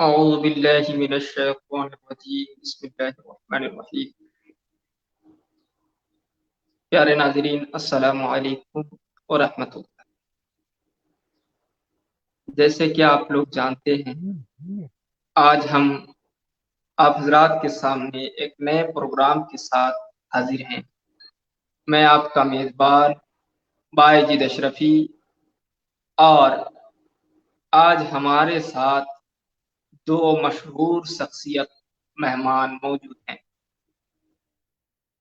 اعوذ باللہ من الشیطان الرجیم بسم اللہ الرحمن الرحیم۔ پیارے ناظرین، السلام علیکم ورحمۃ اللہ۔ جیسے کہ آپ لوگ جانتے ہیں، آج ہم آپ حضرات کے سامنے ایک نئے پروگرام کے ساتھ حاضر ہیں۔ میں آپ کا میزبان باجد اشرفی، اور آج ہمارے ساتھ دو مشہور شخصیت مہمان موجود ہیں۔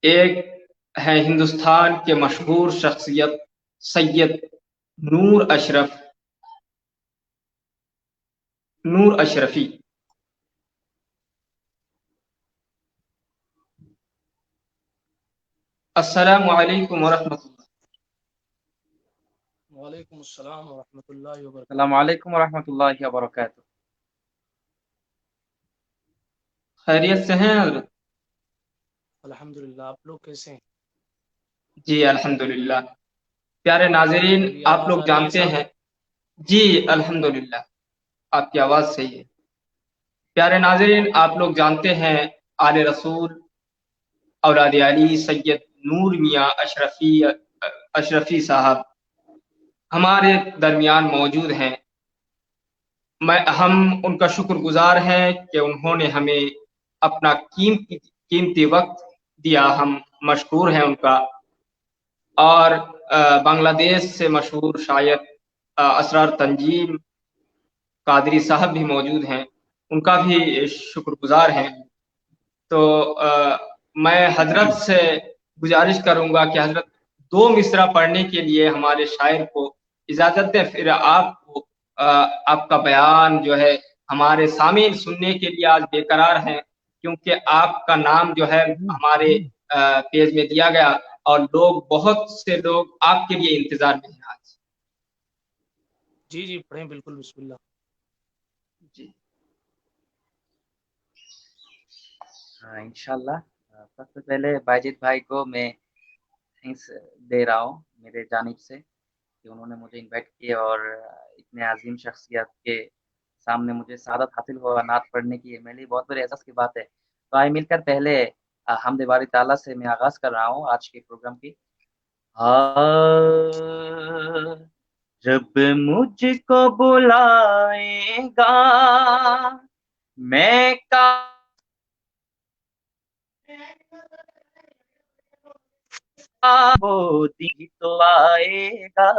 ایک ہے ہندوستان کے مشہور شخصیت سید نور اشرفی۔ السلام علیکم ورحمۃ اللہ۔ وعلیکم السلام ورحمۃ اللہ وبرکاتہ۔ السلام علیکم ورحمۃ اللہ وبرکاتہ۔ خیریت سے ہیں حضرت؟ الحمدللہ، آپ لوگ کیسے ہیں؟ جی الحمدللہ۔ پیارے ناظرین، میری آپ آواز لوگ آ رہی ہے جانتے صاحب؟ ہیں، جی الحمدللہ آپ کی آواز صحیح ہے۔ پیارے ناظرین، آپ لوگ جانتے ہیں آل رسول اولاد علی سید نور میاں اشرفی صاحب ہمارے درمیان موجود ہیں۔ ہم ان کا شکر گزار ہیں کہ انہوں نے ہمیں اپنا قیمتی وقت دیا، ہم مشکور ہیں ان کا۔ اور بنگلہ دیش سے مشہور شاعر اسرار تنجیم قادری صاحب بھی موجود ہیں، ان کا بھی شکر گزار ہیں۔ تو میں حضرت سے گزارش کروں گا کہ حضرت دو مصرع پڑھنے کے لیے ہمارے شاعر کو اجازت دیں، پھر آپ کا بیان جو ہے ہمارے سامعین سننے کے لیے آج بے قرار ہیں، کیونکہ آپ کا نام جو ہے ہمارے پیج میں دیا گیا، اور بہت سے لوگ آپ کے لیے انتظار میں ہیں آج۔ جی پڑھیں، بالکل، بسم اللہ۔ جی انشاءاللہ سب سے پہلے باجد بھائی کو میں تھینکس دے رہا ہوں میرے جانب سے کہ انہوں نے مجھے انوائٹ کیا اور اتنے عظیم شخصیت کے سامنے مجھے سعادت حاصل ہوا نعت پڑھنے کی، میرے لیے بہت بڑے احساس کی بات ہے۔ تو آئے مل کر پہلے حمد باری تعالیٰ سے میں آغاز کر رہا ہوں آج کے پروگرام کی۔ جب مجھ کو بلائے گا میں وہ دن تو آئے گا،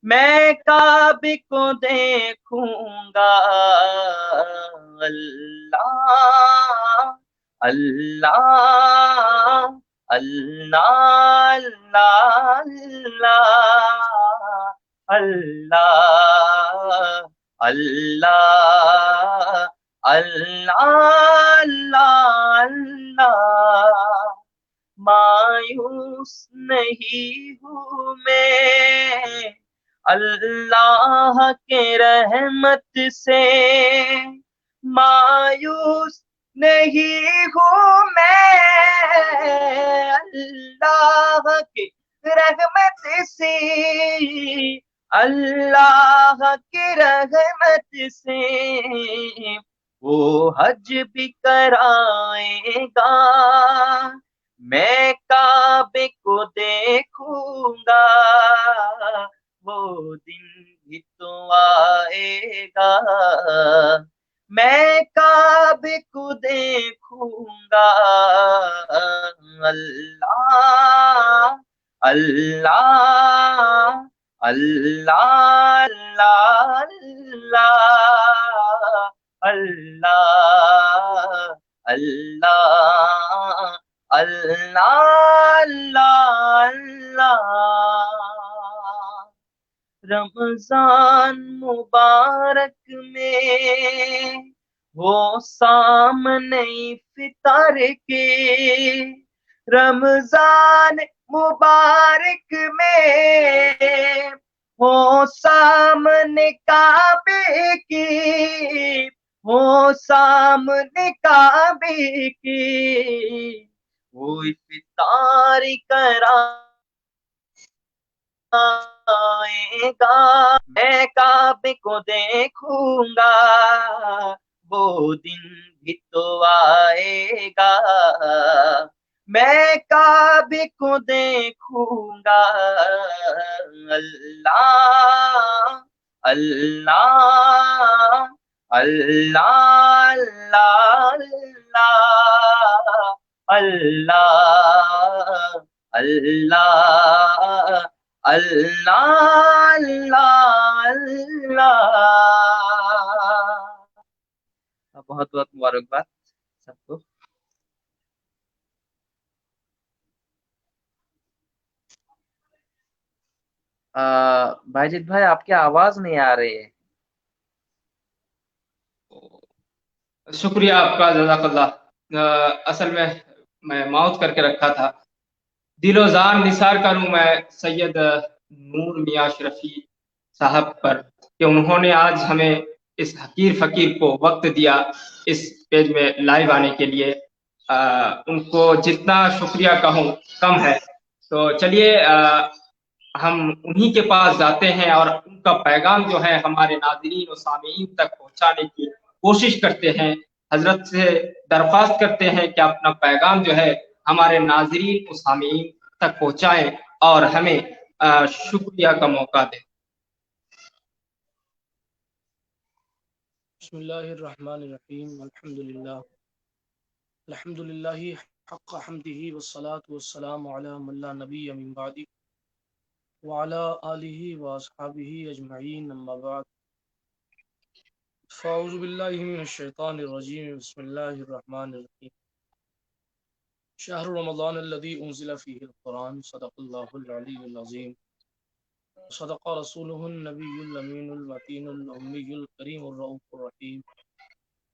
میں کعبے کو دیکھوں گا۔ اللہ اللہ اللہ اللہ اللہ اللہ اللہ اللہ۔ مایوس نہیں ہوں میں اللہ کے رحمت سے، مایوس نہیں ہوں میں اللہ کی رحمت سے، اللہ کی رحمت سے وہ حج بھی کرائے گا، میں کعبے کو دیکھوں گا، وہ دن بھی تو آئے گا، میں کعبے کو دیکھوں گا۔ اللہ اللہ اللہ اللہ اللہ اللہ اللہ اللہ۔ رمضان مبارک میں ہو سامنے فطر کے، رمضان مبارک میں ہو سامنے کعبے کی، ہو سامنے کعبے کی، وہ افطار کرا آئے گا میں کعبے کو دیکھوں گا وہ دن بھی تو آئے گا میں کعبے کو دیکھوں گا اللہ اللہ اللہ اللہ اللہ اللہ اللہ اللہ اللہ بہت بہت مبارکباد سب کو. باجد بھائی آپ کی آواز نہیں آ رہی ہے. شکریہ آپ کا، جزاک اللہ. اصل میں ماؤتھ کر کے رکھا تھا. دل و جان نثار کروں میں سید نور میاں اشرفی صاحب پر کہ انہوں نے آج ہمیں اس حقیر فقیر کو وقت دیا اس پیج میں لائیو آنے کے لیے. ان کو جتنا شکریہ کہوں کم ہے. تو چلیے ہم انہی کے پاس جاتے ہیں اور ان کا پیغام جو ہے ہمارے ناظرین و سامعین تک پہنچانے کی کوشش کرتے ہیں. حضرت سے درخواست کرتے ہیں کہ اپنا پیغام جو ہے ہمارے ناظرین و سامعین تک پہنچائیں اور ہمیں شکریہ کا موقع دیں. بسم اللہ الرحمن الرحیم. الحمد للہ حق حمدہ والصلاة والسلام علی من لا نبی من بعدہ وعلی آلہ واصحابہ اجمعین، اما بعد. فاعوذ باللہ من الشیطان الرجیم. بسم اللہ الرحمن الرحیم. شہر رمضان الذی انزل فیہ القرآن. صدق اللہ العلی العظیم. صدق رسولہ النبی الامین المتین الامی الکریم الرؤوف الرحیم.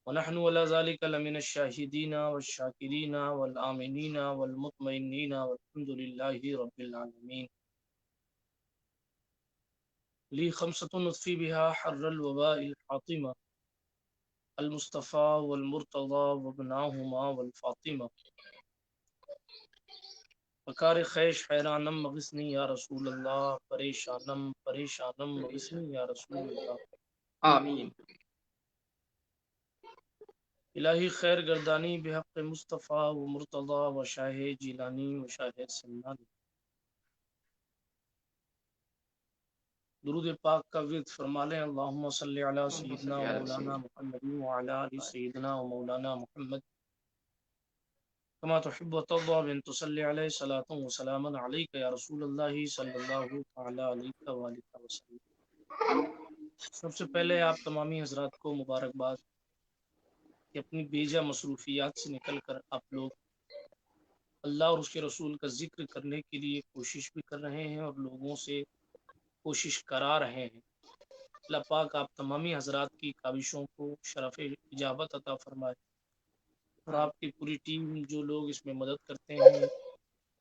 ونحن على ذلك لمن الشاهدين والشاكرين والآمنين والمطمئنين والحمد لله رب العالمين. لي خمسة نطفي بها حر الوباء الحاطمة المصطفى والمرتضى وابناهما والفاطمة. فکار خیش حیرانم مغسنی یا رسول اللہ، پریشانم پریشانم مغسنی یا رسول اللہ. آمین. الہی خیر گردانی بحق مصطفیٰ و مرتضی و شاہ جیلانی و شاہ سمنانی. درود پاک کا ورد فرما لیں. اللہم صلی علی سیدنا و مولانا محمد وعلی آل سیدنا و مولانا محمد کما تحب و ترضى بن تصلی علیہ صلاۃ و سلاما علیک یا رسول اللہ صلی اللہ تعالی علیہ وآلہ وسلم. سب سے پہلے آپ تمامی حضرات کو مبارکباد کہ اپنی بیجا مصروفیات سے نکل کر آپ لوگ اللہ اور اس کے رسول کا ذکر کرنے کے لیے کوشش بھی کر رہے ہیں اور لوگوں سے کوشش کرا رہے ہیں. اللہ پاک آپ تمامی حضرات کی کاوشوں کو شرف اجابت عطا فرمائے اور آپ کی پوری ٹیم جو لوگ اس میں مدد کرتے ہیں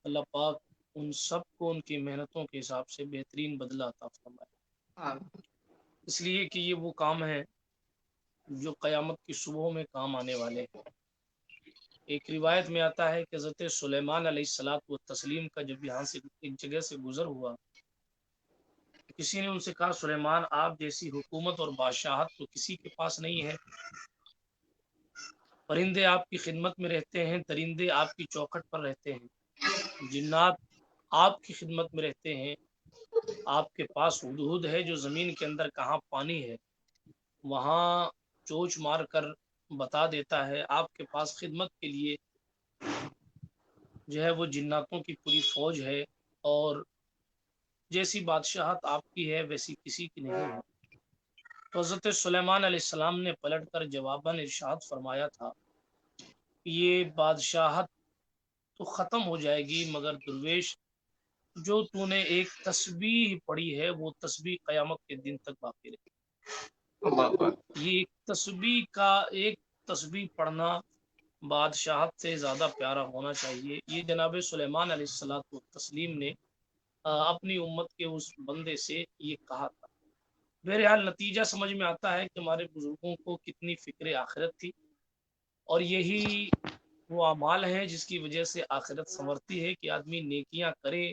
اللہ پاک ان سب کو ان کی محنتوں کے حساب سے بہترین بدلہ عطا فرمائے. اس لیے کہ یہ وہ کام ہے جو قیامت کی صبحوں میں کام آنے والے ہیں. ایک روایت میں آتا ہے کہ حضرت سلیمان علیہ الصلاۃ والتسلیم کا جب یہاں سے ایک جگہ سے گزر ہوا، کسی نے ان سے کہا سلیمان آپ جیسی حکومت اور بادشاہت تو کسی کے پاس نہیں ہے. پرندے آپ کی خدمت میں رہتے ہیں، درندے آپ کی چوکھٹ پر رہتے ہیں، جنات آپ کی خدمت میں رہتے ہیں. آپ کے پاس ہدہد ہے جو زمین کے اندر کہاں پانی ہے وہاں چوچ مار کر بتا دیتا ہے. آپ کے پاس خدمت کے لیے جو ہے وہ جناتوں کی پوری فوج ہے اور جیسی بادشاہت آپ کی ہے ویسی کسی کی نہیں ہے. تو حضرت سلیمان علیہ السلام نے پلٹ کر جواباً ارشاد فرمایا تھا کہ یہ بادشاہت تو ختم ہو جائے گی مگر درویش جو تو نے ایک تسبیح پڑھی ہے وہ تسبیح قیامت کے دن تک باقی رہے گی. یہ ایک تسبیح پڑھنا بادشاہت سے زیادہ پیارا ہونا چاہیے. یہ جناب سلیمان علیہ الصلوۃ والتسلیم نے اپنی امت کے اس بندے سے یہ کہا تھا. بہرحال نتیجہ سمجھ میں آتا ہے کہ ہمارے بزرگوں کو کتنی فکر آخرت تھی اور یہی وہ اعمال ہیں جس کی وجہ سے آخرت سنورتی ہے کہ آدمی نیکیاں کرے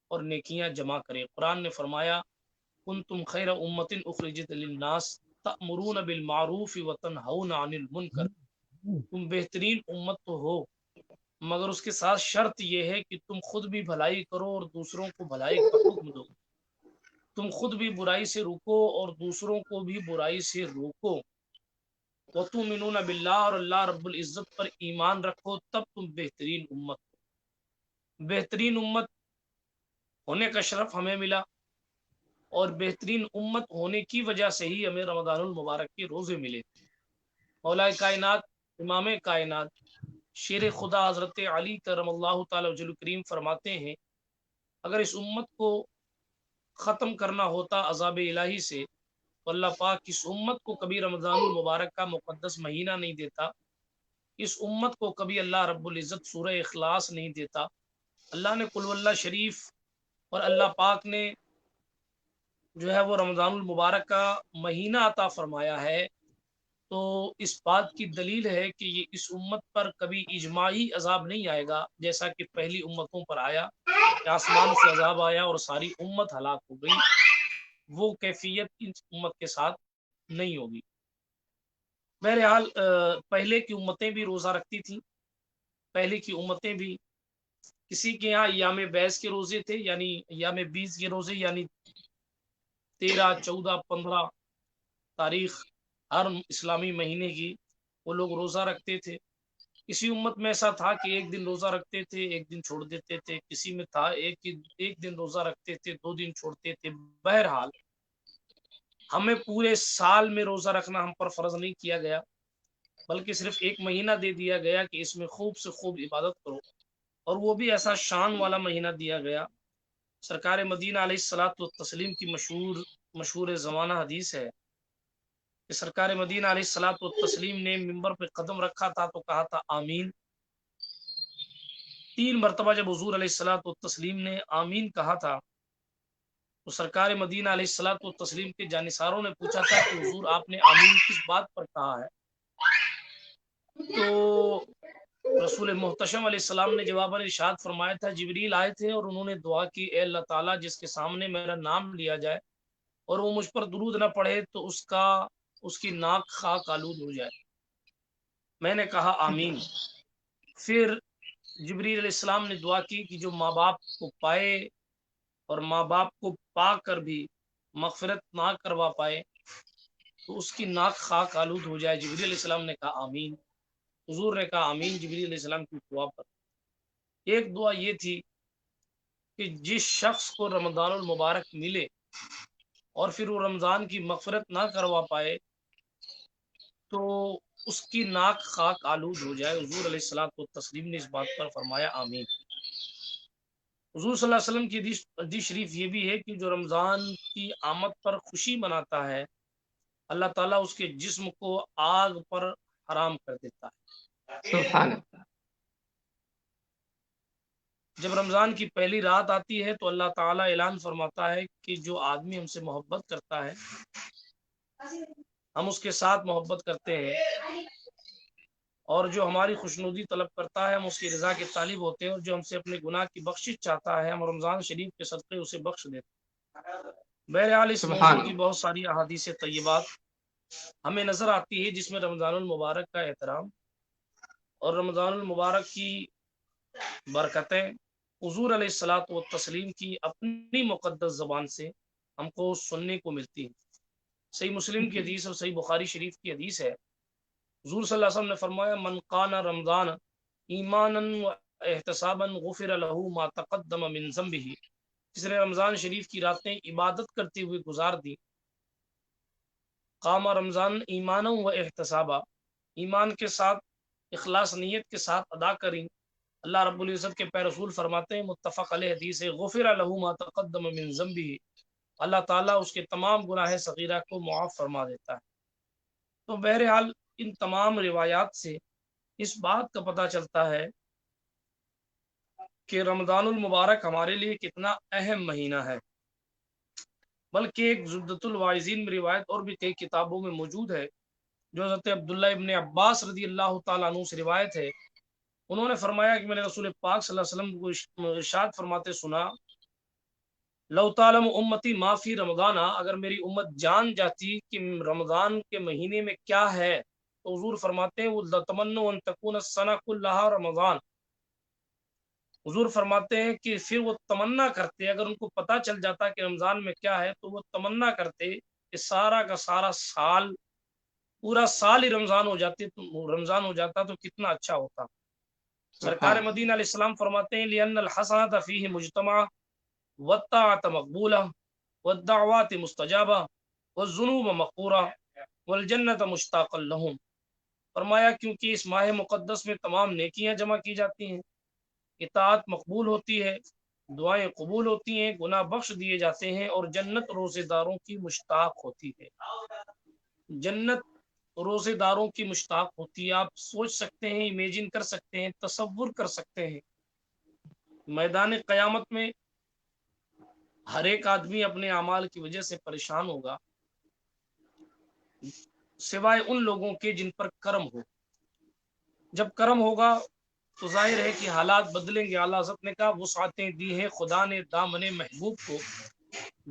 اور نیکیاں جمع کرے۔ قرآن نے فرمایا کنتم خیر امت اخرجت للناس تأمرون بالمعروف وتنہون عن المنکر، تم بہترین امت تو ہو، مگر اس کے ساتھ شرط یہ ہے کہ تم خود بھی بھلائی کرو اور دوسروں کو بھلائی کا حکم دو، تم خود بھی برائی سے روکو اور دوسروں کو بھی برائی سے روکو، وتؤمنون باللہ، اور اللہ رب العزت پر ایمان رکھو، تب تم بہترین امت ہو۔ بہترین امت ہونے کا شرف ہمیں ملا، اور بہترین امت ہونے کی وجہ سے ہی ہمیں رمضان المبارک کے روزے ملے۔ مولا کائنات، امام کائنات، شیر خدا حضرت علی کرم اللہ تعالی وجل کریم فرماتے ہیں اگر اس امت کو ختم کرنا ہوتا عذاب الہی سے تو اللہ پاک اس امت کو کبھی رمضان المبارک کا مقدس مہینہ نہیں دیتا، اس امت کو کبھی اللہ رب العزت سورہ اخلاص نہیں دیتا۔ اللہ نے قل واللہ شریف اور اللہ پاک نے جو ہے وہ رمضان المبارک کا مہینہ عطا فرمایا ہے، تو اس بات کی دلیل ہے کہ یہ اس امت پر کبھی اجماعی عذاب نہیں آئے گا جیسا کہ پہلی امتوں پر آیا کہ آسمان سے عذاب آیا اور ساری امت ہلاک ہو گئی، وہ کیفیت اس امت کے ساتھ نہیں ہوگی۔ بہرحال پہلے کی امتیں بھی روزہ رکھتی تھیں، پہلے کی امتیں بھی، کسی کے یہاں ایام بیس کے روزے تھے، یعنی ایام 20 کے روزے، یعنی 13، 14، 15 تاریخ ہر اسلامی مہینے کی وہ لوگ روزہ رکھتے تھے۔ کسی امت میں ایسا تھا کہ ایک دن روزہ رکھتے تھے، ایک دن چھوڑ دیتے تھے، کسی میں تھا ایک دن روزہ رکھتے تھے، 2 دن چھوڑتے تھے۔ بہرحال ہمیں پورے سال میں روزہ رکھنا ہم پر فرض نہیں کیا گیا، بلکہ صرف ایک مہینہ دے دیا گیا کہ اس میں خوب سے خوب عبادت کرو، اور وہ بھی ایسا شان والا مہینہ دیا گیا۔ سرکار مدینہ علیہ الصلوۃ والتسلیم کی مشہور زمانہ حدیث ہے کہ سرکار مدینہ علیہ الصلوۃ والتسلیم نے ممبر پہ قدم رکھا تھا تو کہا تھا آمین۔ 3 مرتبہ جب حضور علیہ الصلوۃ والتسلیم نے آمین کہا تھا تو سرکار مدینہ علیہ الصلوۃ والتسلیم کے جانثاروں نے پوچھا تھا کہ حضور آپ نے آمین کس بات پر کہا ہے؟ تو رسول محتشم علیہ السلام نے جواباً ارشاد فرمایا تھا جبریل آئے تھے اور انہوں نے دعا کی اے اللہ تعالیٰ جس کے سامنے میرا نام لیا جائے اور وہ مجھ پر درود نہ پڑھے تو اس کی ناک خاک آلود ہو جائے۔ میں نے کہا آمین۔ پھر جبریل علیہ السلام نے دعا کی کہ جو ماں باپ کو پائے اور ماں باپ کو پا کر بھی مغفرت نہ کروا پائے تو اس کی ناک خاک آلود ہو جائے۔ جبریل علیہ السلام نے کہا آمین۔ حضور نے کہا آمین جبریل علیہ السلام کی دعا پر۔ ایک دعا یہ تھی کہ جس شخص کو رمضان المبارک ملے اور پھر وہ رمضان کی مغفرت نہ کروا پائے تو اس کی ناک خاک آلود ہو جائے۔ حضور علیہ الصلوۃ والتسلیم نے اس بات پر فرمایا آمین۔ حضور صلی اللہ علیہ وسلم کی حدیث شریف یہ بھی ہے کہ جو رمضان کی آمد پر خوشی مناتا ہے اللہ تعالیٰ اس کے جسم کو آگ پر حرام کر دیتا ہے۔ سبحان اللہ۔ جب رمضان کی پہلی رات آتی ہے تو اللہ تعالیٰ اعلان فرماتا ہے کہ جو آدمی ہم سے محبت کرتا ہے ہم اس کے ساتھ محبت کرتے ہیں، اور جو ہماری خوشنودی طلب کرتا ہے ہم اس کی رضا کے طالب ہوتے ہیں، اور جو ہم سے اپنے گناہ کی بخشش چاہتا ہے ہم رمضان شریف کے صدقے اسے بخش دیتے ہیں۔ بہرحال اس موضوع کی بہت ساری احادیث طیبات ہمیں نظر آتی ہے جس میں رمضان المبارک کا احترام اور رمضان المبارک کی برکتیں حضور علیہ الصلوۃ والتسلیم کی اپنی مقدس زبان سے ہم کو سننے کو ملتی ہیں۔ صحیح مسلم کی حدیث اور صحیح بخاری شریف کی حدیث ہے، حضور صلی اللہ علیہ وسلم نے فرمایا من قام رمضان ایمانا و احتسابا غفر له ما تقدم من ذنبه، جس نے رمضان شریف کی راتیں عبادت کرتے ہوئے گزار دی، قام رمضان ایمانا و احتسابا، ایمان کے ساتھ اخلاص نیت کے ساتھ ادا کریں، اللہ رب العزت کے پے رسول فرماتے ہیں متفق علیہ حدیث ہے غفر له ما تقدم من ذنبه، اللہ تعالیٰ اس کے تمام گناہ صغیرہ کو معاف فرما دیتا ہے۔ تو بہرحال ان تمام روایات سے اس بات کا پتہ چلتا ہے کہ رمضان المبارک ہمارے لیے کتنا اہم مہینہ ہے، بلکہ ایک زبدۃ الواعظین میں روایت اور بھی کئی کتابوں میں موجود ہے جو حضرت عبداللہ ابن عباس رضی اللہ تعالیٰ عنہ سے روایت ہے، انہوں نے فرمایا کہ میں نے رسول پاک صلی اللہ علیہ وسلم کو ارشاد فرماتے سنا لو تعلم امتی ما فی رمضان، اگر میری امت جان جاتی کہ رمضان کے مہینے میں کیا ہے تو حضور فرماتے ہیں وہ لتمنوا ان تکون السنہ کلھا رمضان، حضور فرماتے ہیں کہ پھر وہ تمنا کرتے، اگر ان کو پتہ چل جاتا کہ رمضان میں کیا ہے تو وہ تمنا کرتے کہ سارا کا سارا سال، پورا سال ہی رمضان ہو جاتا تو کتنا اچھا ہوتا۔ سرکار مدینہ علیہ السلام فرماتے ہیں لأن الحسنۃ فیہ مجتمع والطاعۃ مقبولہ والدعوات مستجابہ والذنوب مغفورہ والجنۃ مشتاقا لہم، فرمایا کیونکہ اس ماہ مقدس میں تمام نیکیاں جمع کی جاتی ہیں، اطاعت مقبول ہوتی ہے، دعائیں قبول ہوتی ہیں، گناہ بخش دیے جاتے ہیں، اور جنت روزے داروں کی مشتاق ہوتی ہے۔ جنت روزے داروں کی مشتاق ہوتی ہے۔ آپ سوچ سکتے ہیں، امیجن کر سکتے ہیں، تصور کر سکتے ہیں، میدان قیامت میں ہر ایک آدمی اپنے اعمال کی وجہ سے پریشان ہوگا سوائے ان لوگوں کے جن پر کرم ہو۔ جب کرم ہوگا تو ظاہر ہے کہ حالات بدلیں گے۔ اعلیٰ حضرت نے کہا وسعتیں دی ہیں خدا نے دامن محبوب کو،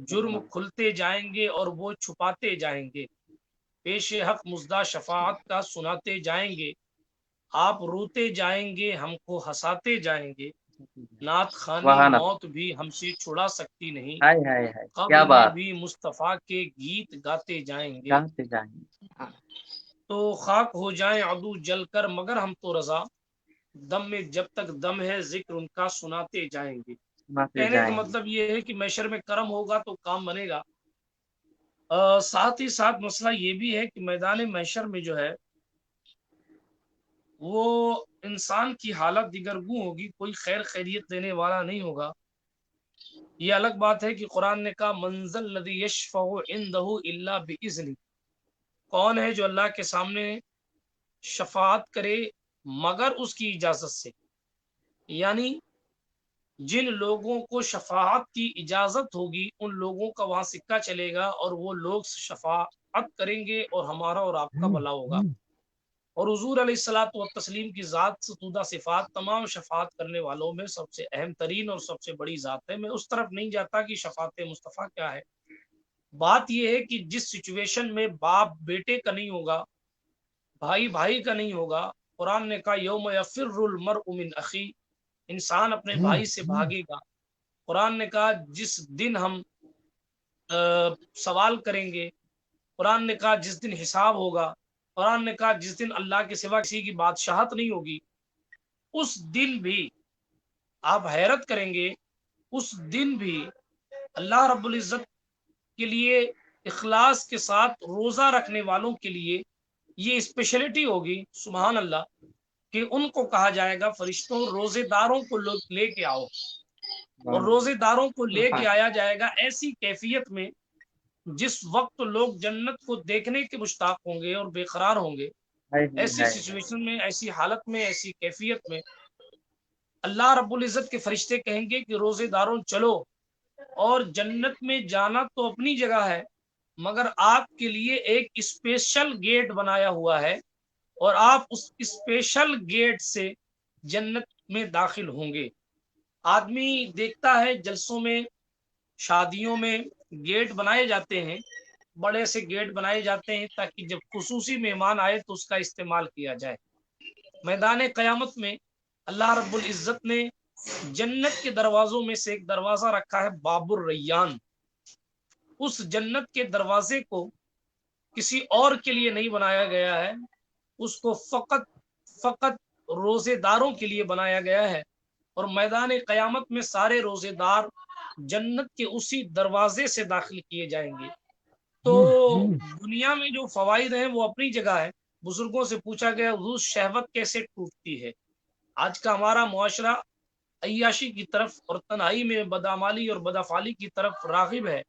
جرم کھلتے جائیں گے اور وہ چھپاتے جائیں گے، پیش حق مزدہ شفاعت کا سناتے جائیں گے، آپ روتے جائیں گے ہم کو ہنساتے جائیں گے، نعت خوانی موت بھی ہم سے چھڑا سکتی نہیں، قبر میں بھی مصطفیٰ کے گیت گاتے جائیں گے، تو خاک ہو جائیں عدو جل کر مگر ہم تو رضا، دم میں جب تک دم ہے ذکر ان کا سناتے جائیں گے۔ کہنے کا مطلب یہ ہے کہ محشر میں کرم ہوگا تو کام بنے گا۔ ساتھ ہی ساتھ مسئلہ یہ بھی ہے کہ میدان محشر میں جو ہے وہ انسان کی حالت دیگرگوں ہوگی، کوئی خیر خیریت دینے والا نہیں ہوگا۔ یہ الگ بات ہے کہ قرآن نے کہا منزل الذی یشفع عندہ الا باذنہ، کون ہے جو اللہ کے سامنے شفاعت کرے مگر اس کی اجازت سے، یعنی جن لوگوں کو شفاعت کی اجازت ہوگی ان لوگوں کا وہاں سکہ چلے گا اور وہ لوگ شفاعت کریں گے اور ہمارا اور آپ کا بھلا ہوگا۔ اور حضور علیہ الصلوۃ والتسلیم کی ذات ستودہ صفات تمام شفاعت کرنے والوں میں سب سے اہم ترین اور سب سے بڑی ذات ہے۔ میں اس طرف نہیں جاتا کہ شفاعت مصطفیٰ کیا ہے، بات یہ ہے کہ جس سچویشن میں باپ بیٹے کا نہیں ہوگا، بھائی بھائی کا نہیں ہوگا، قرآن نے کہا یوم یفر المرء من اخی، انسان اپنے بھائی سے بھاگے گا۔ قرآن نے کہا جس دن ہم سوال کریں گے، قرآن نے کہا جس دن حساب ہوگا، قرآن نے کہا جس دن اللہ کے سوا کسی کی بادشاہت نہیں ہوگی، اس دن بھی آپ حیرت کریں گے، اس دن بھی اللہ رب العزت کے لیے اخلاص کے ساتھ روزہ رکھنے والوں کے لیے یہ اسپیشلٹی ہوگی، سبحان اللہ، کہ ان کو کہا جائے گا فرشتوں روزے داروں کو لے کے آؤ، اور روزے داروں کو لے کے آیا جائے گا ایسی کیفیت میں جس وقت لوگ جنت کو دیکھنے کے مشتاق ہوں گے اور بے قرار ہوں گے، ایسی سچویشن میں، ایسی حالت میں، ایسی کیفیت میں اللہ رب العزت کے فرشتے کہیں گے کہ روزے داروں چلو، اور جنت میں جانا تو اپنی جگہ ہے مگر آپ کے لیے ایک اسپیشل گیٹ بنایا ہوا ہے، اور آپ اس اسپیشل گیٹ سے جنت میں داخل ہوں گے۔ آدمی دیکھتا ہے جلسوں میں، شادیوں میں گیٹ بنائے جاتے ہیں، بڑے سے گیٹ بنائے جاتے ہیں تاکہ جب خصوصی مہمان آئے تو اس کا استعمال کیا جائے۔ میدان قیامت میں اللہ رب العزت نے جنت کے دروازوں میں سے ایک دروازہ رکھا ہے باب الریان، اس جنت کے دروازے کو کسی اور کے لیے نہیں بنایا گیا ہے، اس کو فقط روزے داروں کے لیے بنایا گیا ہے، اور میدان قیامت میں سارے روزے دار جنت کے اسی دروازے سے داخل کیے جائیں گے۔ تو دنیا میں جو فوائد ہیں وہ اپنی جگہ ہے۔ بزرگوں سے پوچھا گیا حضور شہوت کیسے ٹوٹتی ہے؟ آج کا ہمارا معاشرہ عیاشی کی طرف اور تنہائی میں بدعمالی اور بدافعالی کی طرف راغب ہے،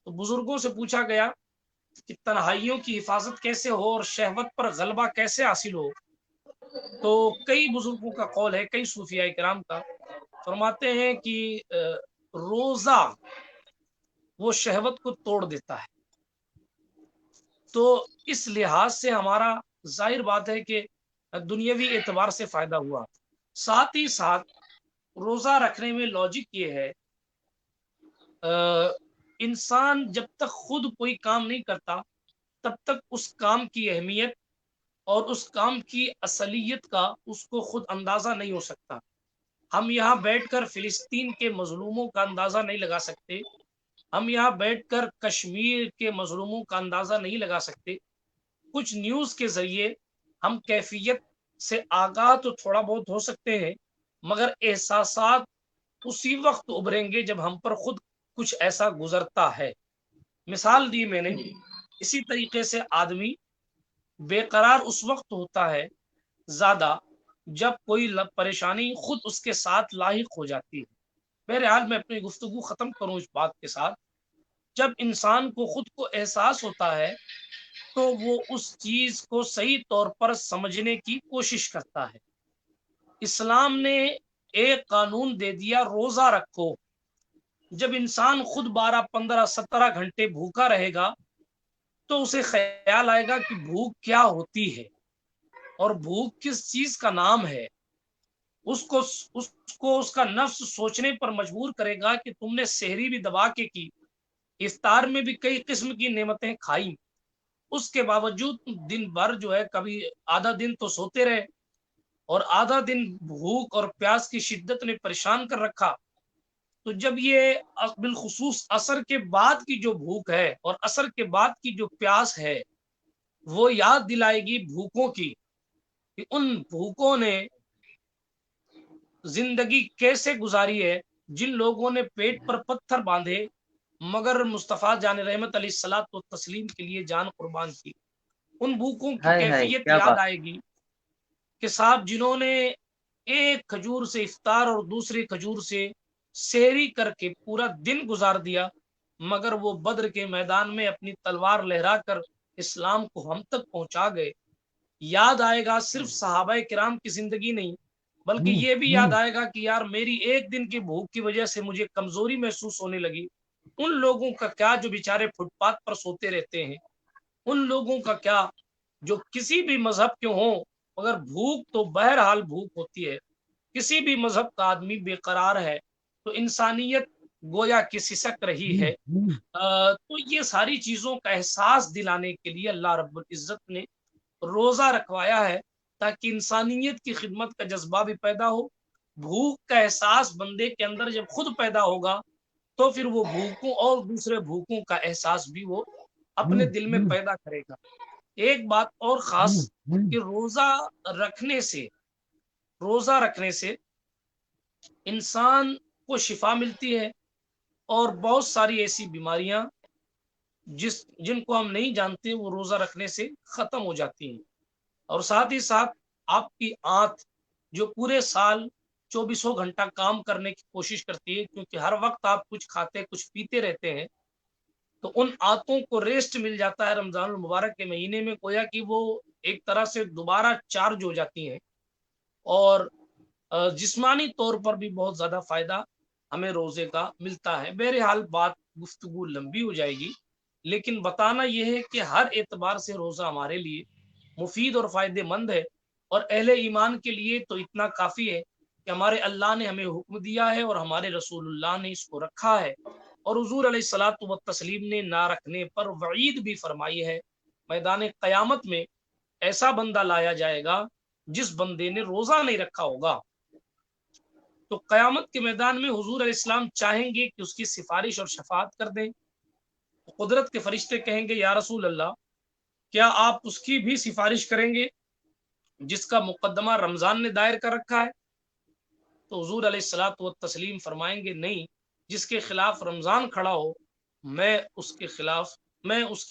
تو بزرگوں سے پوچھا گیا کہ تنہائیوں کی حفاظت کیسے ہو اور شہوت پر غلبہ کیسے حاصل ہو؟ تو کئی بزرگوں کا قول ہے، کئی صوفیاء کرام کا، فرماتے ہیں کہ روزہ وہ شہوت کو توڑ دیتا ہے۔ تو اس لحاظ سے ہمارا ظاہر بات ہے کہ دنیاوی اعتبار سے فائدہ ہوا۔ ساتھ ہی ساتھ روزہ رکھنے میں لاجک یہ ہے، انسان جب تک خود کوئی کام نہیں کرتا تب تک اس کام کی اہمیت اور اس کام کی اصلیت کا اس کو خود اندازہ نہیں ہو سکتا۔ ہم یہاں بیٹھ کر فلسطین کے مظلوموں کا اندازہ نہیں لگا سکتے، ہم یہاں بیٹھ کر کشمیر کے مظلوموں کا اندازہ نہیں لگا سکتے۔ کچھ نیوز کے ذریعے ہم کیفیت سے آگاہ تو تھوڑا بہت ہو سکتے ہیں، مگر احساسات اسی وقت ابھریں گے جب ہم پر خود کچھ ایسا گزرتا ہے۔ مثال دی میں نے، جی اسی طریقے سے آدمی بے قرار اس وقت ہوتا ہے زیادہ جب کوئی پریشانی خود اس کے ساتھ لاحق ہو جاتی ہے۔ بہرحال میں اپنی گفتگو ختم کروں اس بات کے ساتھ، جب انسان کو خود کو احساس ہوتا ہے تو وہ اس چیز کو صحیح طور پر سمجھنے کی کوشش کرتا ہے۔ اسلام نے ایک قانون دے دیا، روزہ رکھو۔ جب انسان خود 12 15 17 گھنٹے بھوکا رہے گا تو اسے خیال آئے گا کہ بھوک کیا ہوتی ہے اور بھوک کس چیز کا نام ہے۔ اس کا نفس سوچنے پر مجبور کرے گا کہ تم نے سحری بھی دبا کے کی، افطار میں بھی کئی قسم کی نعمتیں کھائی، اس کے باوجود دن بھر جو ہے کبھی آدھا دن تو سوتے رہے اور آدھا دن بھوک اور پیاس کی شدت نے پریشان کر رکھا۔ تو جب یہ بالخصوص عصر کے بعد کی جو بھوک ہے اور عصر کے بعد کی جو پیاس ہے وہ یاد دلائے گی بھوکوں کی کہ ان بھوکوں نے زندگی کیسے گزاری ہے، جن لوگوں نے پیٹ پر پتھر باندھے مگر مصطفیٰ جان رحمت علیہ الصلوۃ والتسلیم کے لیے جان قربان کی۔ ان بھوکوں کی ہائے ہائے کیفیت کیا یاد بات! آئے گی کہ صاحب جنہوں نے ایک کھجور سے افطار اور دوسری کھجور سے سحری کر کے پورا دن گزار دیا، مگر وہ بدر کے میدان میں اپنی تلوار لہرا کر اسلام کو ہم تک پہنچا گئے۔ یاد آئے گا صرف صحابہ کرام کی زندگی نہیں، بلکہ یہ بھی یاد آئے گا کہ یار میری ایک دن کی بھوک کی وجہ سے مجھے کمزوری محسوس ہونے لگی، ان لوگوں کا کیا جو بیچارے فٹ پاتھ پر سوتے رہتے ہیں، ان لوگوں کا کیا جو کسی بھی مذہب کے ہوں، مگر بھوک تو بہرحال بھوک ہوتی ہے۔ کسی بھی مذہب کا آدمی بے قرار ہے تو انسانیت گویا کہ سسک رہی ہے۔ تو یہ ساری چیزوں کا احساس دلانے کے لیے اللہ رب العزت نے روزہ رکھوایا ہے تاکہ انسانیت کی خدمت کا جذبہ بھی پیدا ہو۔ بھوک کا احساس بندے کے اندر جب خود پیدا ہوگا تو پھر وہ بھوکوں اور دوسرے بھوکوں کا احساس بھی وہ اپنے دل میں پیدا کرے گا۔ ایک بات اور خاص کہ روزہ رکھنے سے انسان کو شفا ملتی ہے اور بہت ساری ایسی بیماریاں جن کو ہم نہیں جانتے وہ روزہ رکھنے سے ختم ہو جاتی ہیں۔ اور ساتھ ہی ساتھ آپ کی آنت جو پورے سال 24 گھنٹہ کام کرنے کی کوشش کرتی ہے، کیونکہ ہر وقت آپ کچھ کھاتے کچھ پیتے رہتے ہیں، تو ان آنتوں کو ریسٹ مل جاتا ہے رمضان المبارک کے مہینے میں، گویا کہ وہ ایک طرح سے دوبارہ چارج ہو جاتی ہیں اور جسمانی طور پر بھی بہت زیادہ فائدہ ہمیں روزے کا ملتا ہے۔ بہرحال بات گفتگو لمبی ہو جائے گی، لیکن بتانا یہ ہے کہ ہر اعتبار سے روزہ ہمارے لیے مفید اور فائدے مند ہے، اور اہل ایمان کے لیے تو اتنا کافی ہے کہ ہمارے اللہ نے ہمیں حکم دیا ہے اور ہمارے رسول اللہ نے اس کو رکھا ہے، اور حضور علیہ الصلوۃ والتسلیم نے نہ رکھنے پر وعید بھی فرمائی ہے۔ میدان قیامت میں ایسا بندہ لایا جائے گا جس بندے نے روزہ نہیں رکھا ہوگا، تو قیامت کے میدان میں حضور علیہ السلام چاہیں گے کہ اس کی سفارش اور شفاعت کر دیں۔ قدرت کے فرشتے کہیں گے یا رسول اللہ کیا آپ اس کی بھی سفارش کریں گے جس کا مقدمہ رمضان نے دائر کر رکھا ہے؟ تو حضور علیہ الصلوۃ والتسلیم فرمائیں گے نہیں، جس کے خلاف رمضان کھڑا ہو میں اس کے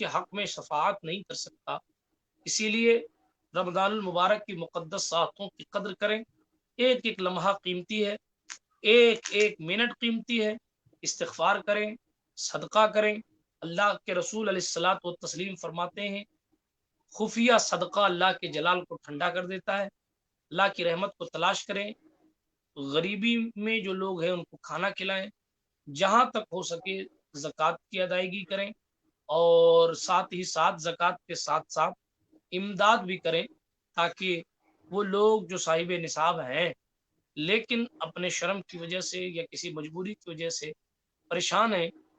حق میں شفاعت نہیں کر سکتا۔ اسی لیے رمضان المبارک کی مقدس ساعتوں کی قدر کریں، ایک ایک لمحہ قیمتی ہے، ایک ایک منٹ قیمتی ہے، استغفار کریں، صدقہ کریں۔ اللہ کے رسول علیہ الصلوۃ والتسلیم فرماتے ہیں خفیہ صدقہ اللہ کے جلال کو ٹھنڈا کر دیتا ہے۔ اللہ کی رحمت کو تلاش کریں، غریبی میں جو لوگ ہیں ان کو کھانا کھلائیں، جہاں تک ہو سکے زکوٰۃ کی ادائیگی کریں، اور ساتھ ہی ساتھ زکوٰۃ کے ساتھ ساتھ امداد بھی کریں تاکہ وہ لوگ جو صاحب نصاب ہیں لیکن اپنے شرم کی وجہ سے یا کسی مجبوری کی وجہ سے پریشان ہیں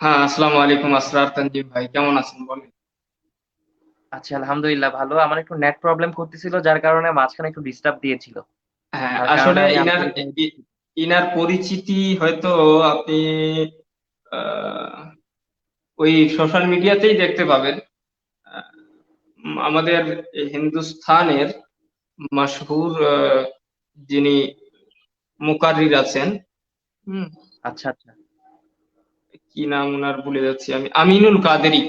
হ্যাঁ, আসসালামু আলাইকুম আসরার তানজিম ভাই, কেমন আছেন বলেন? আচ্ছা, আলহামদুলিল্লাহ ভালো। আমার একটু নেট প্রবলেম করতেছিল, যার কারণে মাঝখানে একটু ডিস্টার্ব দিয়েছিল। হ্যাঁ, তার কারণে আসলে আমি ইনার আন্তরিকভাবে ইনার পরিচিতি হয়তো আপনি আহ, ওই সোশ্যাল মিডিয়াতেই দেখতে পাবেন। আহ, আমাদের হিন্দুস্থানের মশহুর যিনি মুকাররির আছেন, হুম, আচ্ছা, আচ্ছা। কি নাম ওনার ভুলে যাচ্ছি আমি, আমিনুল কাদেরী।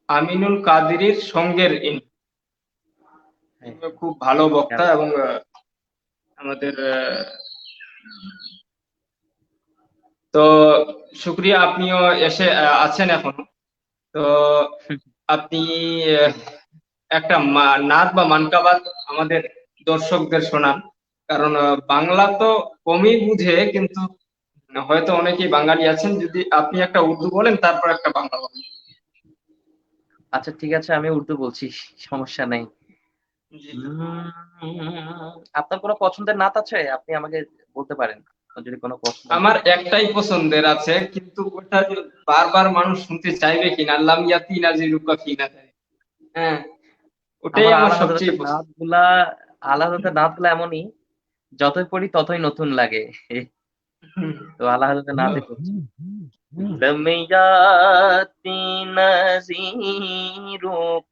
আমিনুল কাদেরীর সঙ্গের ইনি। হ্যাঁ, খুব ভালো বক্তা খেয়াল এবং আমাদের তো শুক্রিয়া আপনিও এসে আছেন এখনো। তো আপনি আহ, একটা নাত বা মানকাবাত আমাদের দর্শকদের শোনান, কারণ বাংলা তো কমই বুঝে, কিন্তু হয়তো অনেকেই বাঙালি আছেন। যদি আপনি একটা উর্দু বলেন তারপর একটা বাংলা বলেন। আচ্ছা, ঠিক আছে, আমি উর্দু বলছি, সমস্যা নাই। জি। আপনার কোনো পছন্দের নাত আছে? আপনি আমাকে বলতে পারেন। আপনার যদি কোনো পছন্দের নাত আমার একটাই পছন্দের আছে, কিন্তু ওটা যে বারবার মানুষ শুনতে চাইবে কিনা, লাম ইয়াতি নাজিরুকা ফি নাজারি। হ্যাঁ, ওটাই আমার আমার আলা সবচেয়ে হযরতের পছন্দ। নাতগুলা আলা হযরতের নাতগুলা এমনই, যতই পড়ি ততই নতুন লাগে। হুম। তো আলা হযরতের নাতই পড়ছি। لم يأتي نذير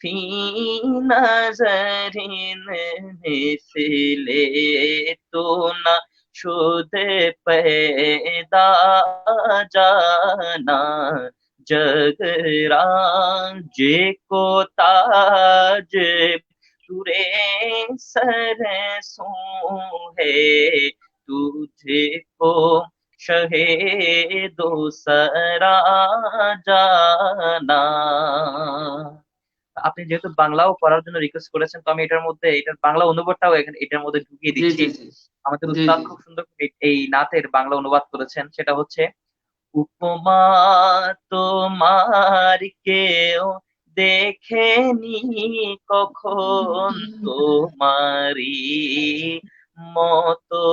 في نظر مثل تو نہ شد پیدا جانا جگ راج کو تاج تورے سر سوں ہے تجھے کو শহে দোসরা জানা। আপনি যেহেতু বাংলাও পড়ার জন্য রিকোয়েস্ট করেছেন, তো আমি এটার বাংলা অনুবাদটাও এটার মধ্যে ঢুকিয়ে জি দিচ্ছি। জি জি আমাদের জি উস্তাদ জি। খুব সুন্দর করে এই নাতের বাংলা অনুবাদ করেছেন। সেটা হচ্ছে, উপমা তোমার কেউ দেখেনি কখন, তোমারি মতো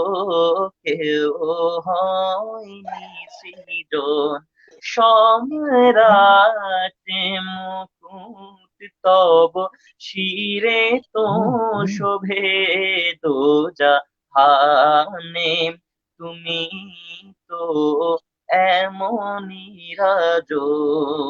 কেউ হয়নি সৃজন, সম্রাট মুকুট তব শিরে তো শোভে দো জাহানে, তুমি তো এমনই রাজন।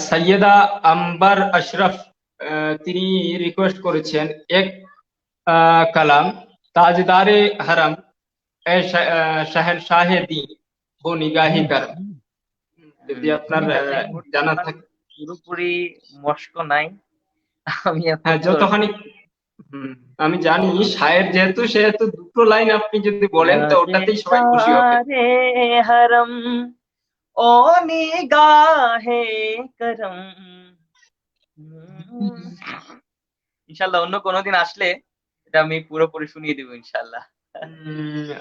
সৈয়দা আম্বার আশরাফ তিনি রিকোয়েস্ট করেছেন এক কালাম তাজদারে হারাম এ শাহেনশাহ দ্বীন ও নিগাহি করম, যদি আপনার জানা থাকে। পুরোপুরি মস্ক নাই আমি হ্যাঁ, যতখানি আমি জানি শায়ের যেহেতু, সেহেতু দুটো লাইন আপনি যদি বলেন তো ওটাতেই সবাই খুশি হবে। হারাম ও নিগাহে করম ইনশাআল্লাহ অন্য কোনোদিন আসলে এটা আমি পুরোপুরি শুনিয়ে দেব ইনশাআল্লাহ।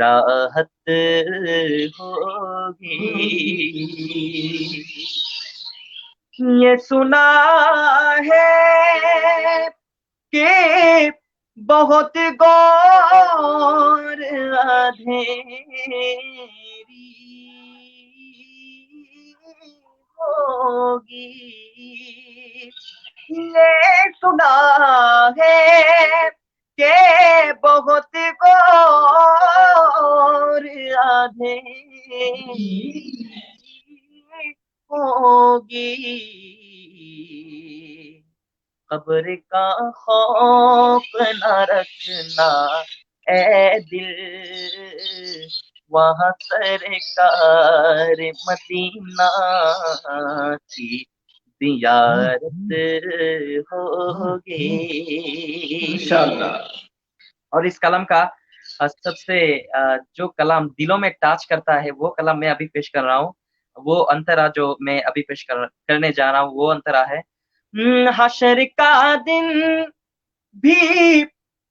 راحت ہوگی. یہ سنا ہے کہ بہت غور اندھیری ہوگی. یہ سنا ہے کہ بہت غور اندھیری ہوگی. قبر کا خوف نہ رکھنا اے دل, وہاں سرکار مدینہ کی زیارت ہوگی. انشاءاللہ. اور اس کلام کا سب سے جو کلام دلوں میں ٹچ کرتا ہے وہ کلام میں ابھی پیش کر رہا ہوں. وہ انترا جو میں ابھی پیش کرنے جا رہا ہوں وہ انترا ہے. حشر کا دن بھی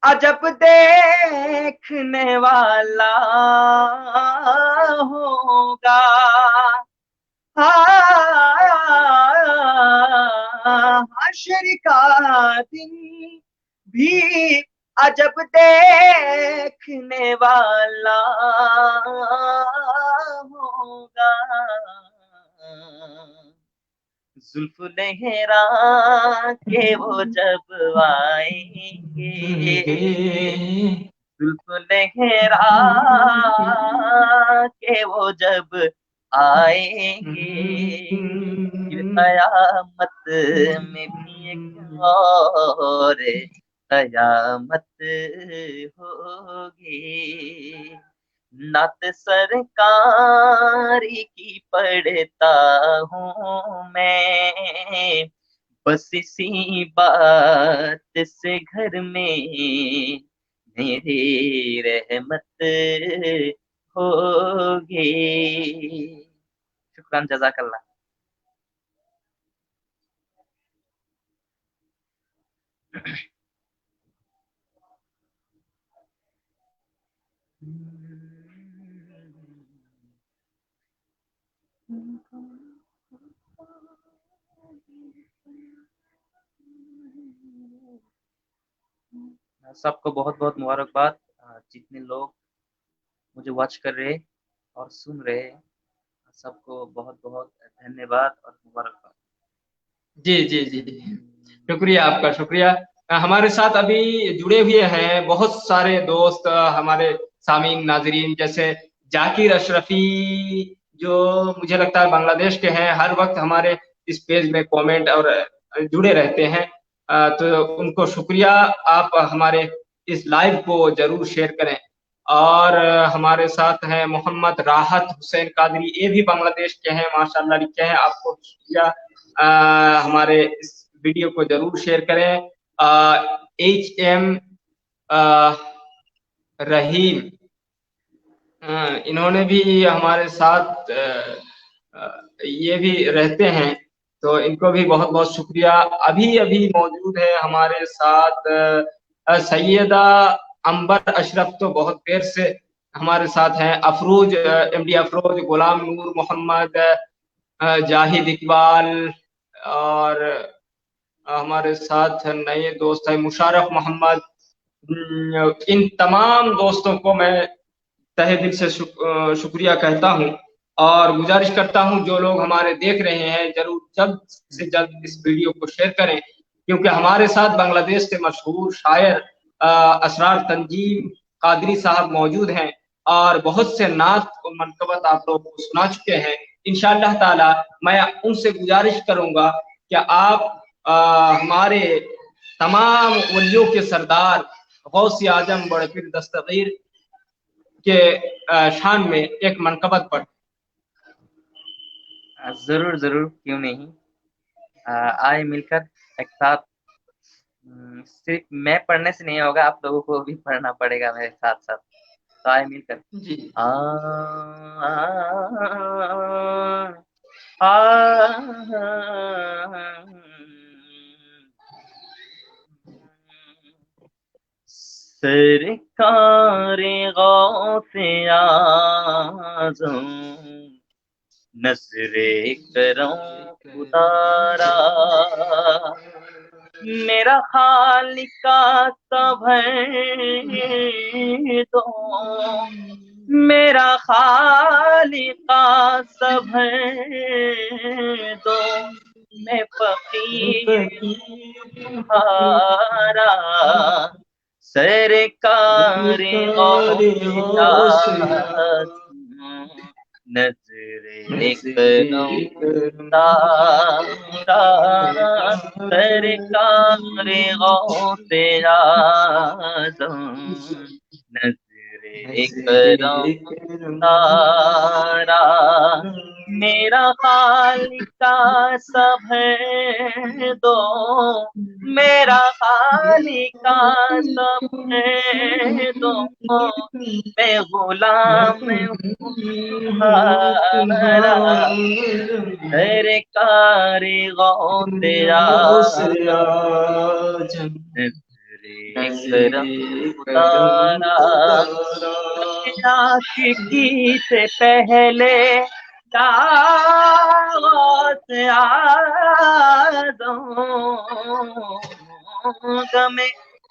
عجب دیکھنے والا ہوگا. حشر کا دن بھی عجب دیکھنے والا ہوگا. زلف لہرا کے وہ جب آئیں گے, زلف لہرا کے وہ جب آئیں گے, پھر قیامت میں بھی ایک اور قیامت ہوگی. نعت سرکاری کی پڑھتا ہوں میں, بس اسی بات سے گھر میں میری رحمت ہوگی. شکران, جزاک اللہ. سب کو بہت بہت مبارکباد. جتنے لوگ مجھے واچ کر رہے اور سن رہے سب کو بہت بہت دھنیہ واد اور مبارکباد. جی جی جی, شکریہ آپ کا, شکریہ. ہمارے ساتھ ابھی جڑے ہوئے ہیں بہت سارے دوست ہمارے سامعین ناظرین, جیسے ذاکر اشرفی جو مجھے لگتا ہے بنگلہ دیش کے ہیں, ہر وقت ہمارے اس پیج میں کومنٹ اور جڑے رہتے ہیں. تو ان کو شکریہ. آپ ہمارے اس لائیو کو ضرور شیئر کریں. اور ہمارے ساتھ ہیں محمد راحت حسین قادری, یہ بھی بنگلہ دیش کے ہیں, ماشاءاللہ لکھے ہیں. آپ کو شکریہ. ہمارے اس ویڈیو کو ضرور شیئر کریں. ایچ ایم رحیم, انہوں نے بھی ہمارے ساتھ یہ بھی رہتے ہیں, تو ان کو بھی بہت بہت شکریہ. ابھی موجود ہے ہمارے ساتھ سیدہ انبر اشرف, تو بہت دیر سے ہمارے ساتھ ہیں. افروج, ایم ڈی افروج, غلام نور محمد, جاہد اقبال, اور ہمارے ساتھ نئے دوست ہیں مشارف محمد. ان تمام دوستوں کو میں تہہ دل سے شکریہ کہتا ہوں, اور گزارش کرتا ہوں جو لوگ ہمارے دیکھ رہے ہیں ضرور جلد سے جلد اس ویڈیو کو شیئر کریں, کیونکہ ہمارے ساتھ بنگلہ دیش کے مشہور شاعر اسرار تنجیم قادری صاحب موجود ہیں, اور بہت سے نعت و منقبت آپ لوگوں کو سنا چکے ہیں. انشاءاللہ تعالی میں ان سے گزارش کروں گا کہ آپ ہمارے تمام ولیوں کے سردار غوث اعظم بڑے پیر دستگیر کے شان میں ایک منقبت پڑھ. ضرور ضرور, کیوں نہیں. آئے مل کر ایک ساتھ. صرف میں پڑھنے سے نہیں ہوگا, آپ لوگوں کو بھی پڑھنا پڑے گا میرے ساتھ ساتھ. تو آئے مل کر. جی سرکار غوث اعظم نظر کرم خدا را میرا خالق کا سب ہے تو میرا خالق کا سب ہے تو میں فقیر تمہارا سرکار غوث اعظم نظر کرم تارا سرکار غوث اعظم نظر کرم تارا میرا خالق کا سب ہے دو میرا خالق کا سب ہے دو میں غلام ہوں تمہارا سرکار غوث اعظم نظر کرم خدا را عاشقی سے پہلے غوث اعظم غم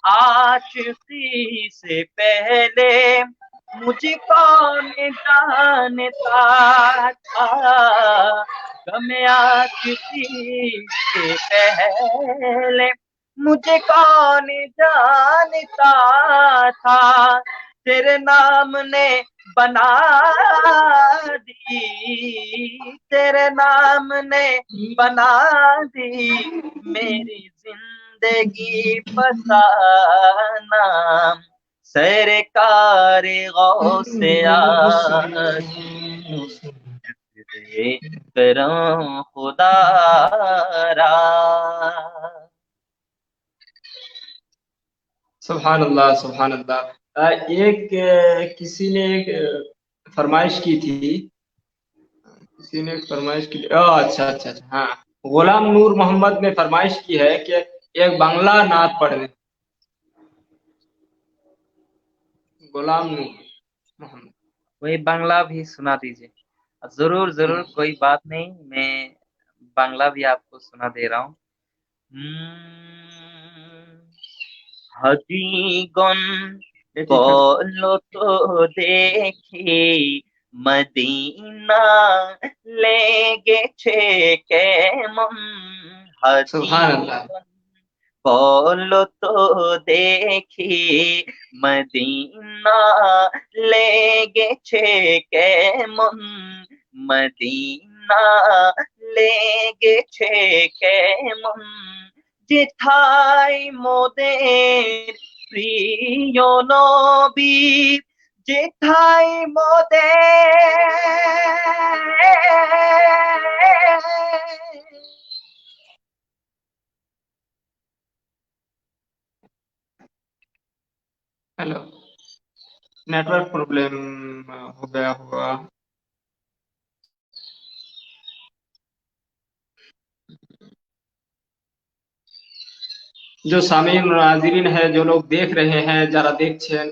عاشقی سے پہلے مجھے کون جانتا تھا غم عاشقی سے پہلے مجھے کون جانتا تھا تیرے نام نے بنا دی تیرے نام نے بنا دی میری زندگی فسانہ سرکار غوث اعظم کرم خدا را سبحان اللہ سبحان اللہ۔ ایک کسی نے ایک فرمائش کی تھی، کسی نے ایک فرمائش کی تھی، اچھا اچھا اچھا، ہاں، غلام نور محمد نے فرمائش کی ہے کہ ایک بنگلہ نعت پڑھ دیں۔ غلام نور محمد وہی بنگلہ بھی سنا دیجیے۔ ضرور ضرور، کوئی بات نہیں، میں بنگلہ بھی آپ کو سنا دے رہا ہوں۔ حجیگن بولو تو دیکھی مدینہ لیں گے কেমন سبحان اللہ۔ বলো তো দেখি মদিনা লেগেছে কেমন মদিনা লেগেছে কেমন যেথায় মোদের প্রিয় নবী যেথায় মোদের ہیلو، نیٹورک پرابلم ہو گیا ہوگا۔ جو سامعین و ناظرین ہے، جو لوگ دیکھ رہے ہیں ذرا دیکھیں،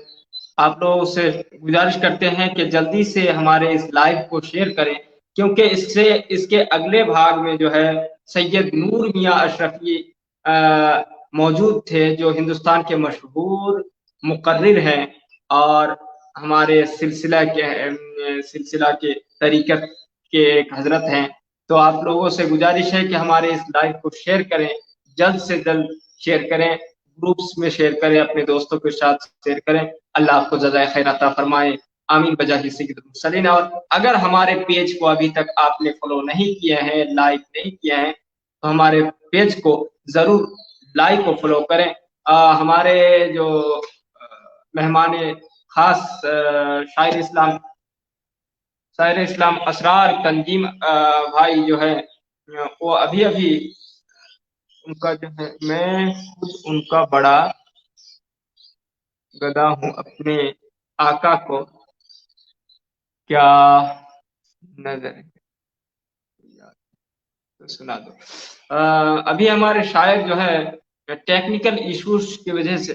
آپ لوگوں سے گزارش کرتے ہیں کہ جلدی سے ہمارے اس لائیو کو شیئر کریں، کیونکہ اس کے اگلے بھاگ میں جو ہے سید نور میاں اشرفی موجود تھے، جو ہندوستان کے مشہور مقرر ہیں اور ہمارے سلسلہ کے طریقت کے ایک حضرت ہیں۔ تو آپ لوگوں سے گزارش ہے کہ ہمارے اس لائیو کو شیئر کریں، جلد سے جلد شیئر کریں، گروپس میں شیئر کریں، اپنے دوستوں کے ساتھ شیئر کریں۔ اللہ آپ کو جزائے خیر عطا فرمائے، آمین بجاہ سید المرسلین۔ اور اگر ہمارے پیج کو ابھی تک آپ نے فالو نہیں کیا ہے، لائک نہیں کیا ہے، تو ہمارے پیج کو ضرور لائک اور فالو کریں۔ ہمارے جو مہمان خاص شاعر اسلام اسرار تنظیم بھائی جو ہے، وہ ابھی ان کا جو ہے، میں خود ان کا بڑا گدا ہوں، اپنے آقا کو کیا نظر سنا دو۔ ابھی ہمارے شاعر جو ہے ٹیکنیکل ایشوز کی وجہ سے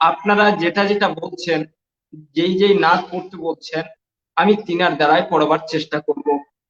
আপনারা যেটা যেটা বলছেন, যেই নাচ পড়তে বলছেন, আমি তিনার দ্বারাই পড়বার চেষ্টা করব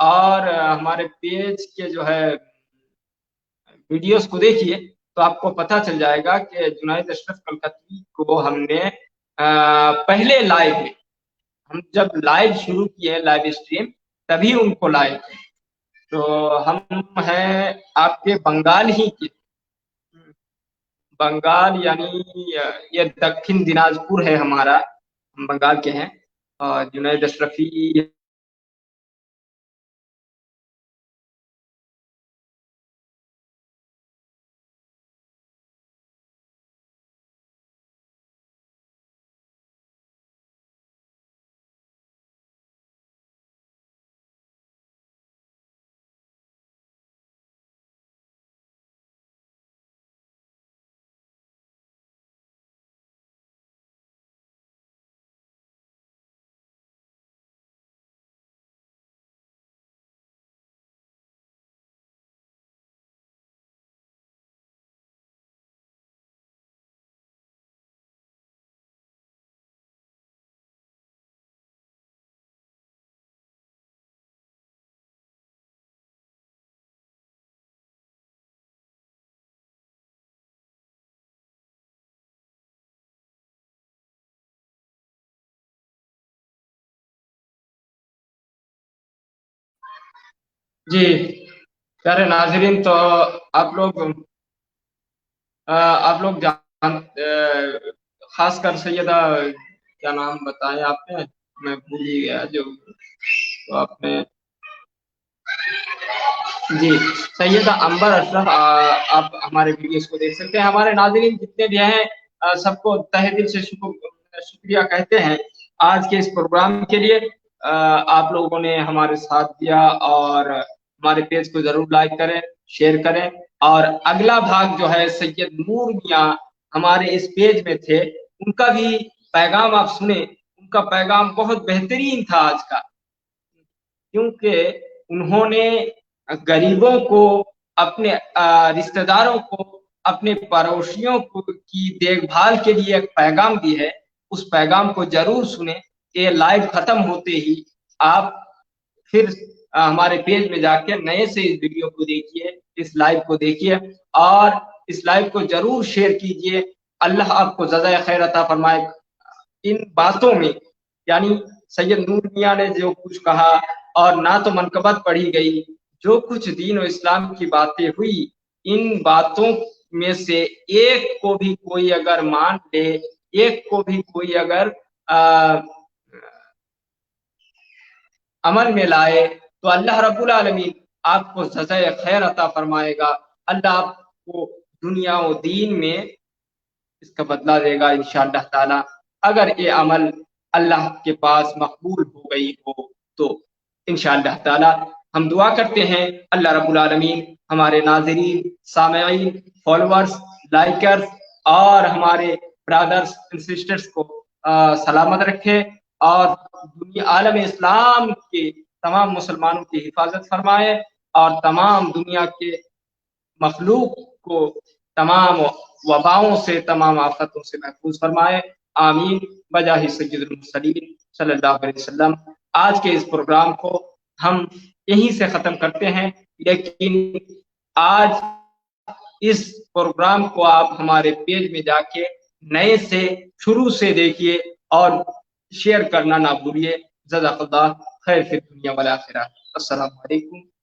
اور ہمارے پیج کے جو ہے ویڈیوز کو دیکھیے تو آپ کو پتہ چل جائے گا کہ جنید اشرف کلکتوی کو ہم نے پہلے لائیو میں، ہم جب لائیو شروع کیے لائیو اسٹریم تبھی ان کو لائے تھے. تو ہم ہیں آپ کے بنگال ہی کے، بنگال یعنی یہ دکن دناجپور ہے ہمارا، ہم بنگال کے ہیں. اور جنید اشرفی جی پیارے ناظرین، تو آپ لوگ خاص کر سیدہ کیا نام بتایا آپ نے، میں بھول ہی گیا جو تو آپ نے، جی سیدہ امبر اشرف، آپ ہمارے ویڈیوز کو دیکھ سکتے ہیں. ہمارے ناظرین جتنے بھی ہیں سب کو تہہ دل سے شکریہ کہتے ہیں آج کے اس پروگرام کے لیے. آپ لوگوں نے ہمارے ساتھ دیا اور ہمارے پیج کو ضرور لائک کریں، شیئر کریں. اور اگلا بھاگ جو ہے سید نور میاں ہمارے اس پیج میں تھے، ان کا بھی پیغام آپ سنیں. ان کا پیغام بہت بہترین تھا آج کا، کیونکہ انہوں نے غریبوں کو، اپنے رشتہ داروں کو، اپنے پڑوسیوں کو کی دیکھ بھال کے لیے ایک پیغام دی ہے. اس پیغام کو ضرور سنیں. یہ لائیو ختم ہوتے ہی آپ پھر ہمارے پیج میں جا کے نئے سے اس ویڈیو کو دیکھیے، اس لائیو کو دیکھیے اور اس لائیو کو ضرور شیئر کیجیے. اللہ آپ کو جزائے خیر عطا فرمائے. ان باتوں میں یعنی سید نور میاں نے جو کچھ کہا اور نہ تو منقبت پڑھی گئی، جو کچھ دین و اسلام کی باتیں ہوئی، ان باتوں میں سے ایک کو بھی کوئی اگر مان لے، ایک کو بھی کوئی اگر عمل میں لائے تو اللہ رب العالمین آپ کو جزائے خیر عطا فرمائے گا. اللہ آپ کو دنیا و دین میں اس کا بدلہ دے گا انشاءاللہ تعالی. اگر یہ عمل اللہ کے پاس مقبول ہو گئی ہو تو انشاءاللہ تعالی ہم دعا کرتے ہیں اللہ رب العالمین ہمارے ناظرین، سامعین، فالوورز، لائکرز اور ہمارے برادرز اینڈ سسٹرز کو سلامت رکھے اور عالم اسلام کے تمام مسلمانوں کی حفاظت فرمائے اور تمام دنیا کے مخلوق کو تمام وباؤں سے، تمام آفتوں سے محفوظ فرمائے. آمین بجاہ سید المرسلین صلی اللہ علیہ وسلم. آج کے اس پروگرام کو ہم یہیں سے ختم کرتے ہیں، لیکن آج اس پروگرام کو آپ ہمارے پیج میں جا کے نئے سے شروع سے دیکھیے اور شیئر کرنا نہ بھولیے. جزاک اللہ خیر فی الدنیا والآخرہ. السلام علیکم.